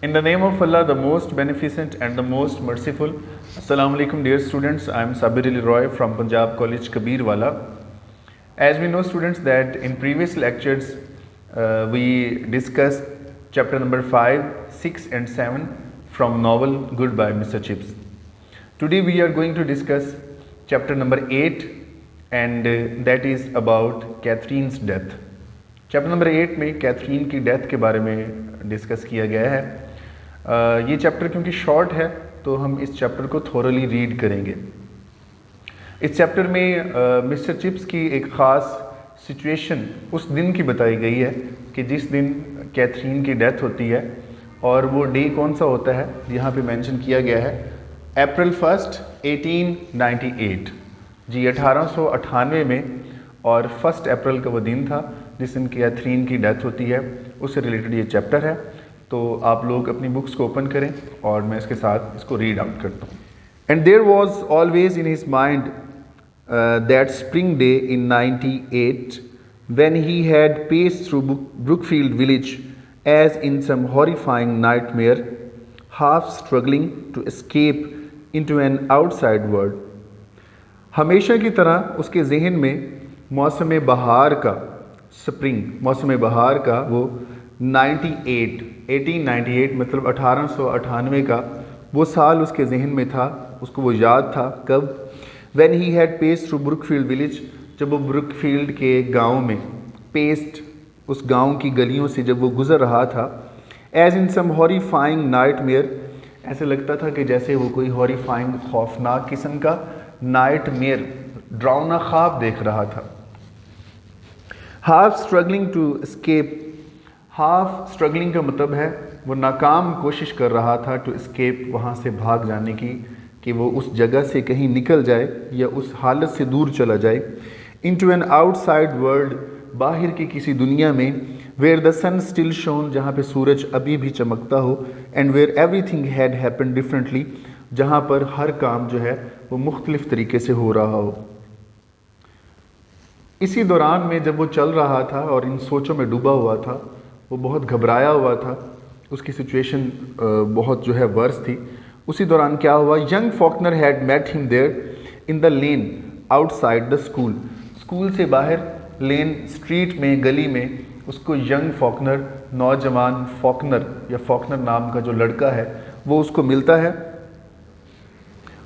In the name of Allah, the most beneficent and the most merciful. Assalamu alaikum, dear students. I am Sabir Ali Roy from Punjab College Kabirwala. As we know, students, that in previous lectures we discussed chapter number 5, 6 and 7 from novel Goodbye Mr. Chips. Today we are going to discuss chapter number 8 and that is about Catherine's death. Chapter number 8 में Catherine की death के बारे में discuss किया गया है। ये chapter क्योंकि शॉर्ट है तो हम इस चैप्टर को थोरली रीड करेंगे। इस चैप्टर में मिस्टर चिप्स की एक ख़ास सिचुएशन उस दिन की बताई गई है कि जिस दिन कैथरीन की डेथ होती है, और वो डे कौन सा होता है यहाँ पे मेंशन किया गया है, अप्रैल 1, 1898 जी, 1898 में, और 1 अप्रैल का वो दिन था जिस दिन कैथरीन की डेथ होती है। उससे रिलेटेड ये चैप्टर है। तो आप लोग अपनी बुक्स को ओपन करें और मैं इसके साथ इसको रीड आउट करता हूँ। And there was always in his mind that spring day in 98 when he had paced through Brookfield village as in some horrifying nightmare, half struggling to escape into an outside world. हमेशा की तरह उसके जहन में मौसम बहार का, spring, मौसम बहार का वो 1898 मतलब 1898 का वो साल उसके जहन में था। उसको वो याद था कब? When he had paced through Brookfield village, जब वो ब्रुकफील्ड के गांव में, पेस्ट उस गांव की गलियों से जब वो गुजर रहा था, as in some horrifying nightmare, ऐसे लगता था कि जैसे वो कोई हॉरिफाइंग खौफनाक किस्म का नाइटमेयर, डरावना ख्वाब देख रहा था। Half struggling to escape, half struggling का मतलब है वो नाकाम कोशिश कर रहा था, टू एस्केप, वहाँ से भाग जाने की, कि वो उस जगह से कहीं निकल जाए या उस हालत से दूर चला जाए। इनटू एन आउटसाइड वर्ल्ड, बाहर की किसी दुनिया में, where the sun still shone, जहाँ पे सूरज अभी भी चमकता हो, and where everything had happened differently, जहाँ पर हर काम जो है वो मुख्तलिफ तरीके से हो रहा हो। इसी दौरान में जब वो चल रहा था और इन सोचों में डूबा हुआ था, वो बहुत घबराया हुआ था, उसकी सिचुएशन बहुत जो है वर्स थी। उसी दौरान क्या हुआ, young Faulkner had met him there in the lane outside the school, school से बाहर लेन, स्ट्रीट में, गली में उसको यंग फॉकनर, नौजवान फॉकनर या फॉकनर नाम का जो लड़का है वो उसको मिलता है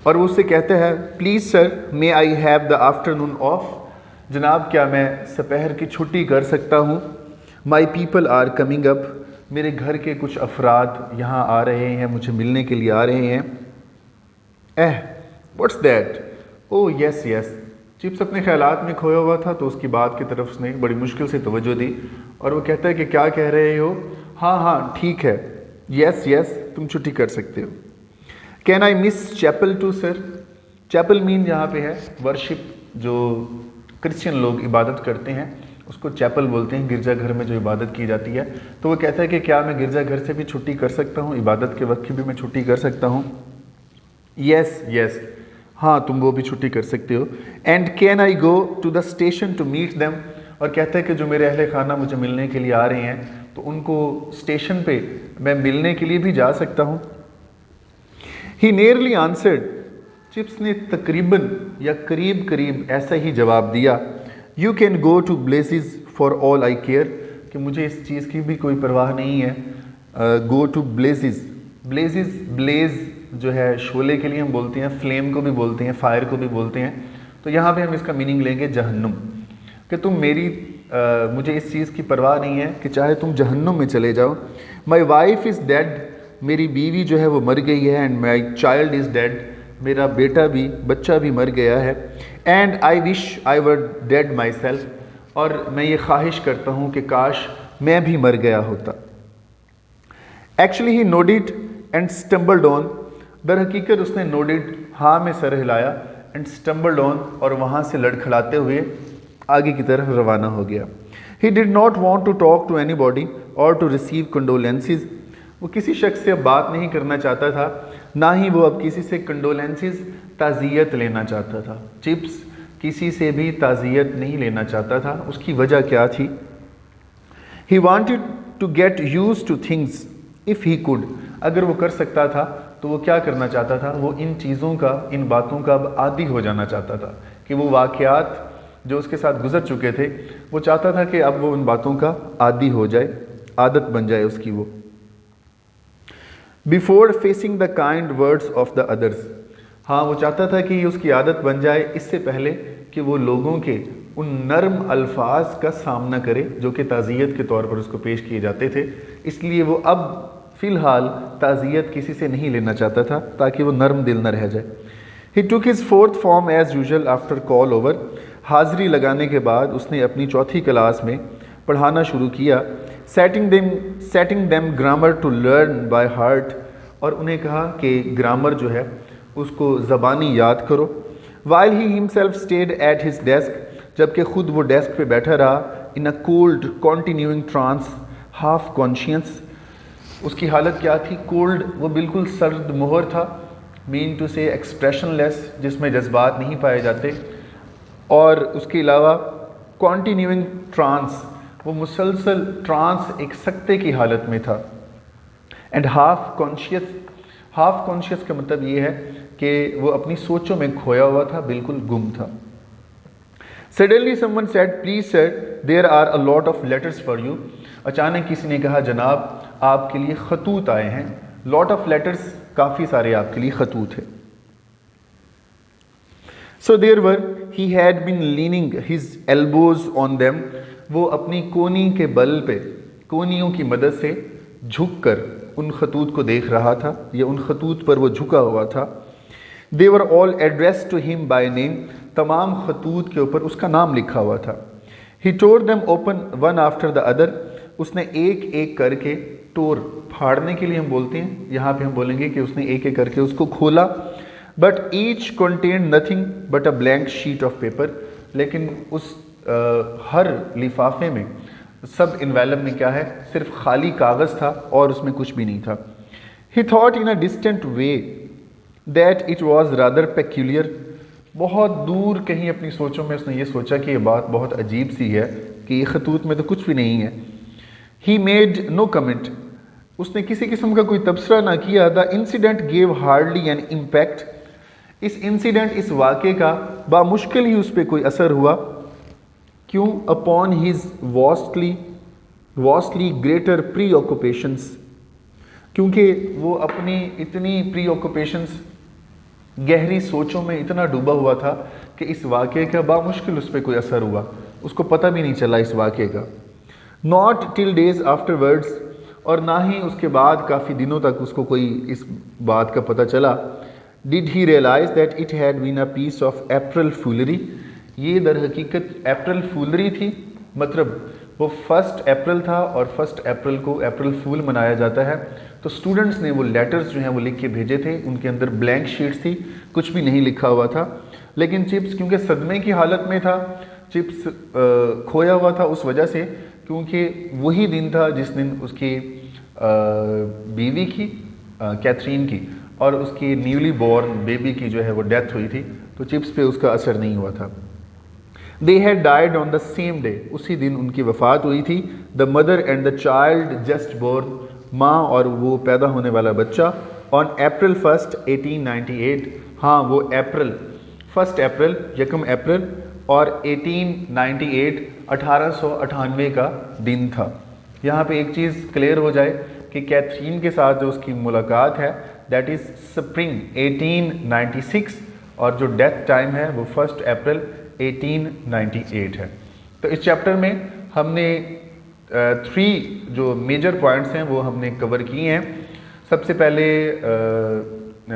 और वो उससे कहते हैं, please sir may I have the afternoon off, जनाब क्या मैं दोपहर की छुट्टी कर सकता हूँ? My people are coming up, मेरे घर के कुछ अफराद यहाँ आ रहे हैं, मुझे मिलने के लिए आ रहे हैं। What's that? Oh yes yes. Chips अपने ख्यालात में खोया हुआ था तो उसकी बात की तरफ उसने बड़ी मुश्किल से तवज्जो दी और वो कहता है कि क्या कह रहे हो? हाँ हाँ ठीक है, यस यस, तुम छुट्टी कर सकते हो। Can I miss chapel to sir? Chapel mean यहाँ पे है वर्शिप, जो क्रिश्चियन लोग इबादत करते हैं उसको चैपल बोलते हैं, गिरजाघर में जो इबादत की जाती है। तो वो कहता है कि क्या मैं गिरजाघर से भी छुट्टी कर सकता हूँ, इबादत के वक्त की भी मैं छुट्टी कर सकता हूँ? यस यस, हाँ तुम वो भी छुट्टी कर सकते हो। And can I go to the station to meet them, और कहता है कि जो मेरे अहले खाना मुझे मिलने के लिए आ रहे हैं तो उनको स्टेशन पे मैं मिलने के लिए भी जा सकता हूँ। ही नियरली आंसर्ड, चिप्स ने तकरीबन या करीब करीब ऐसा ही जवाब दिया, you can go to blazes for all I care, कि मुझे इस चीज़ की भी कोई परवाह नहीं है। Go to blazes, blazes, blaze जो है शोले के लिए हम बोलते हैं, फ्लेम को भी बोलते हैं, फायर को भी बोलते हैं। तो यहाँ पे हम इसका मीनिंग लेंगे जहन्नुम, कि तुम मेरी मुझे इस चीज़ की परवाह नहीं है कि चाहे तुम जहन्नुम में चले जाओ। माई वाइफ इज़ डेड, मेरी बीवी जो है वो मर गई है। And my child is dead, मेरा बेटा भी, बच्चा भी मर गया है। And I wish I were dead my self, और मैं ये ख्वाहिश करता हूँ कि काश मैं भी मर गया होता। Actually he nodded and stumbled on, दर हकीकत उसने नोडिड, हाँ में सर हिलाया, एंड स्टम्बल्ड ऑन, और वहाँ से लड़खड़ाते हुए आगे की तरफ रवाना हो गया। He did not want to talk to anybody और टू रिसीव कंडोलेंसेज, वो किसी शख्स से अब बात नहीं करना चाहता था, ना ही वो अब किसी से कंडोलेंसेज, ताज़ियत लेना चाहता था। चिप्स किसी से भी ताज़ियत नहीं लेना चाहता था। उसकी वजह क्या थी? He wanted to get used to things if he could, अगर वो कर सकता था तो वो क्या करना चाहता था, वो इन चीज़ों का, इन बातों का अब आदी हो जाना चाहता था कि वो वाक़यात जो उसके साथ गुजर चुके थे, वो चाहता था कि अब वो उन बातों का आदी हो जाए, आदत बन जाए उसकी वो। Before facing the kind words of the others, हाँ वो चाहता था कि उसकी आदत बन जाए इससे पहले कि वो लोगों के उन नर्म अल्फाज का सामना करे जो कि ताज़ियत के तौर पर उसको पेश किए जाते थे। इसलिए वो अब फ़िलहाल ताज़ियत किसी से नहीं लेना चाहता था ताकि वो नर्म दिल न रह जाए। He took his fourth form as usual after call over, हाज़िरी लगाने के बाद उसने अपनी चौथी क्लास में पढ़ाना शुरू किया। Setting them grammar to learn by heart, और उन्हें कहा कि ग्रामर जो है उसको ज़बानी याद करो। While he himself stayed at his desk, जबकि खुद वो डेस्क पे बैठा रहा। In a cold continuing trance half conscious, उसकी हालत क्या थी, कोल्ड, वो बिल्कुल सर्द मोहर था, मीन टू से एक्सप्रेशनलेस, जिसमें जज्बात नहीं पाए जाते, और उसके अलावा कॉन्टिन्यूइंग ट्रांस, वो मुसलसल ट्रांस, एक सकते की हालत में था। एंड हाफ कॉन्शियस का मतलब ये है कि वो अपनी सोचों में खोया हुआ था, बिल्कुल गुम था। Suddenly someone said, please sir, there are a lot of letters for you. अचानक किसी ने कहा, जनाब आपके लिए खतूत आए हैं। लॉट ऑफ लेटर्स, काफ़ी सारे आपके लिए खतूत है। So there were, he had been leaning his elbows on them, वो अपनी कोनी के बल पे, कोनियों की मदद से झुककर उन खतूत को देख रहा था, या उन खतूत पर वो झुका हुआ था। They were all address to him by name, तमाम खतूत के ऊपर उसका नाम लिखा हुआ था। He tore them open one after the other, उसने एक एक करके, टोर फाड़ने के लिए हम बोलते हैं, यहाँ पे हम बोलेंगे कि उसने एक एक करके उसको खोला। But each contained nothing but a blank sheet of paper, लेकिन उस हर लिफाफे में, सब इन्वेलप में क्या है, सिर्फ खाली कागज़ था और उसमें कुछ भी नहीं था। ही thought in a distant way that it was rather peculiar, बहुत दूर कहीं अपनी सोचों में उसने ये सोचा कि ये बात बहुत अजीब सी है कि ये खतूत में तो कुछ भी नहीं है। ही मेड नो कमेंट, उसने किसी किस्म का कोई तबसरा ना किया। The incident gave hardly an impact, इस इंसिडेंट, इस वाक़े का बामुश्किल ही उस पर कोई असर हुआ। क्यों? Upon his vastly greater pre occupations, क्योंकि वो अपनी इतनी प्री ऑक्यूपेशंस, गहरी सोचों में इतना डूबा हुआ था कि इस वाक़े का बामुश्किल उस पर कोई असर हुआ, उसको पता भी नहीं चला इस वाक़े का। नॉट टिल डेज आफ्टरवर्ड्स, और ना ही उसके बाद काफ़ी दिनों तक उसको कोई इस बात का पता चला। Did he realise that it had been a piece of April foolery, ये दर हकीकत अप्रैल फूलरी थी, मतलब वो 1 अप्रैल था और 1 अप्रैल को अप्रैल फूल मनाया जाता है। तो स्टूडेंट्स ने वो लेटर्स जो हैं वो लिख के भेजे थे, उनके अंदर ब्लैंक शीट्स थी, कुछ भी नहीं लिखा हुआ था। लेकिन चिप्स क्योंकि सदमे की हालत में था, चिप्स खोया हुआ था उस वजह से, क्योंकि वही दिन था जिस दिन उसकी बीवी की, कैथरीन की, और उसकी न्यूली बॉर्न बेबी की जो है वो डेथ हुई थी, तो चिप्स पे उसका असर नहीं हुआ था। They had died on the same day, उसी दिन उनकी वफ़ात हुई थी। The mother and the child just born, माँ और वो पैदा होने वाला बच्चा, ऑन अप्रैल 1 1898, हाँ वो अप्रैल 1 अप्रैल, 1 अप्रैल, और 1898 1898 का दिन था। यहाँ पे एक चीज़ क्लियर हो जाए कि कैथरीन के साथ जो उसकी मुलाकात है दैट इज़ स्प्रिंग 1896, और जो डेथ टाइम है वो 1 अप्रैल 1898 है। तो इस चैप्टर में हमने 3 जो मेजर पॉइंट्स हैं वो हमने कवर किए हैं। सबसे पहले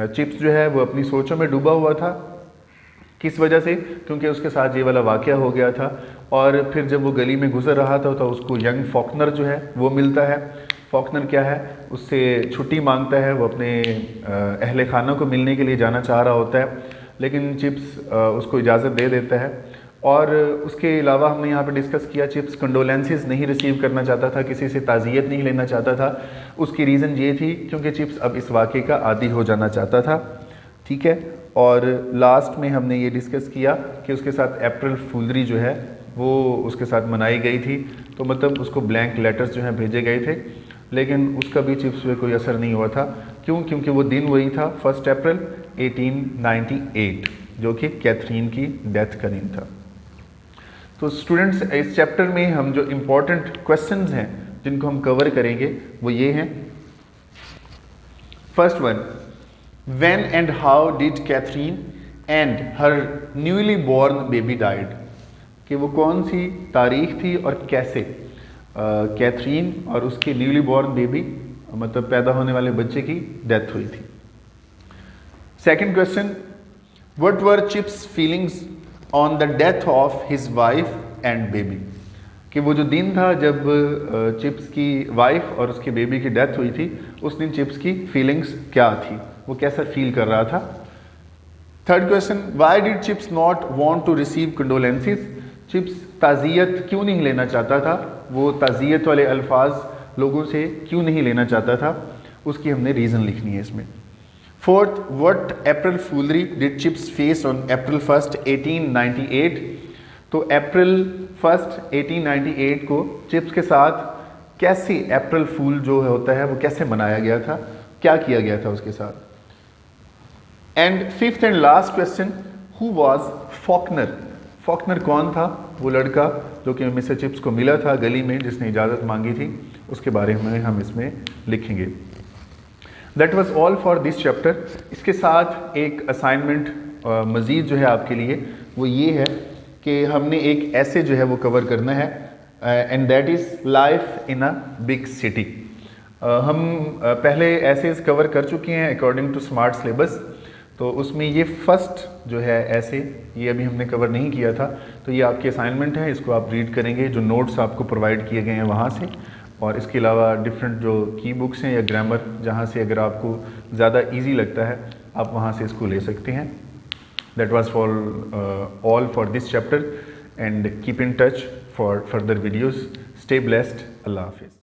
चिप्स जो है वो अपनी सोचों में डूबा हुआ था, किस वजह से? क्योंकि उसके साथ ये वाला वाक़या हो गया था, और फिर जब वो गली में गुजर रहा था तो उसको यंग फॉकनर जो है वो मिलता है। फॉकनर क्या है? उससे छुट्टी मांगता है, वो अपने अहले खाना को मिलने के लिए जाना चाह रहा होता है, लेकिन चिप्स उसको इजाज़त दे देता है। और उसके अलावा हमने यहाँ पे डिस्कस किया, चिप्स कंडोलेंसेस नहीं रिसीव करना चाहता था, किसी से ताज़ियत नहीं लेना चाहता था। उसकी रीज़न ये थी क्योंकि चिप्स अब इस वाक़े का आदी हो जाना चाहता था, ठीक है। और लास्ट में हमने ये डिस्कस किया कि उसके साथ अप्रैल फूलरी जो है वो उसके साथ मनाई गई थी, तो मतलब उसको ब्लैंक लेटर्स जो हैं भेजे गए थे। लेकिन उसका भी चिप्स पे कोई असर नहीं हुआ था। क्यों? क्योंकि वो दिन वही था 1 अप्रैल 1898, जो कि कैथरीन की डेथ का दिन था। तो स्टूडेंट्स, इस चैप्टर में हम जो इम्पोर्टेंट क्वेश्चंस हैं जिनको हम कवर करेंगे वो ये हैं। First one, when and how did Catherine and her newly born baby died, कि वो कौन सी तारीख थी और कैसे कैथरीन और उसके न्यूली बॉर्न बेबी, मतलब पैदा होने वाले बच्चे की डेथ हुई थी। Second question, what were chips feelings on the death of his wife and baby, कि वो जो दिन था जब चिप्स की वाइफ और उसके बेबी की डेथ हुई थी, उस दिन चिप्स की फीलिंग्स क्या थी, वो कैसा फील कर रहा था। Third question, why did Chips not want to receive condolences, Chips ताज़ियत क्यों नहीं लेना चाहता था, वो ताज़ियत वाले अल्फाज लोगों से क्यों नहीं लेना चाहता था, उसकी हमने रीज़न लिखनी है इसमें। Fourth, what April foolery did Chips face on April 1, 1898, तो अप्रैल 1, 1898 को चिप्स के साथ कैसे अप्रैल फूल जो होता है वो कैसे मनाया गया था, क्या किया गया था उसके साथ। And fifth and last question, who was Faulkner, Faulkner कौन था, वो लड़का जो कि मिस्टर चिप्स को मिला था गली में जिसने इजाज़त मांगी थी, उसके बारे में हम इसमें लिखेंगे। That was all for this chapter. इसके साथ एक असाइनमेंट मज़ीद जो है आपके लिए वो ये है कि हमने एक ऐसे जो है वो कवर करना है, and that is life in a big city. हम पहले ऐसे कवर कर चुके हैं अकॉर्डिंग टू स्मार्ट सिलेबस, तो उसमें ये फर्स्ट जो है ऐसे ये अभी हमने कवर नहीं किया था, तो ये आपकी असाइनमेंट है, इसको आप रीड करेंगे, जो नोट्स आपको प्रोवाइड किए गए हैं वहाँ से, और इसके अलावा डिफरेंट जो की बुक्स हैं या ग्रामर जहाँ से अगर आपको ज़्यादा इजी लगता है आप वहाँ से इसको ले सकते हैं। That was for all for this chapter, and keep in touch for further videos. Stay blessed. अल्लाह हाफिज़।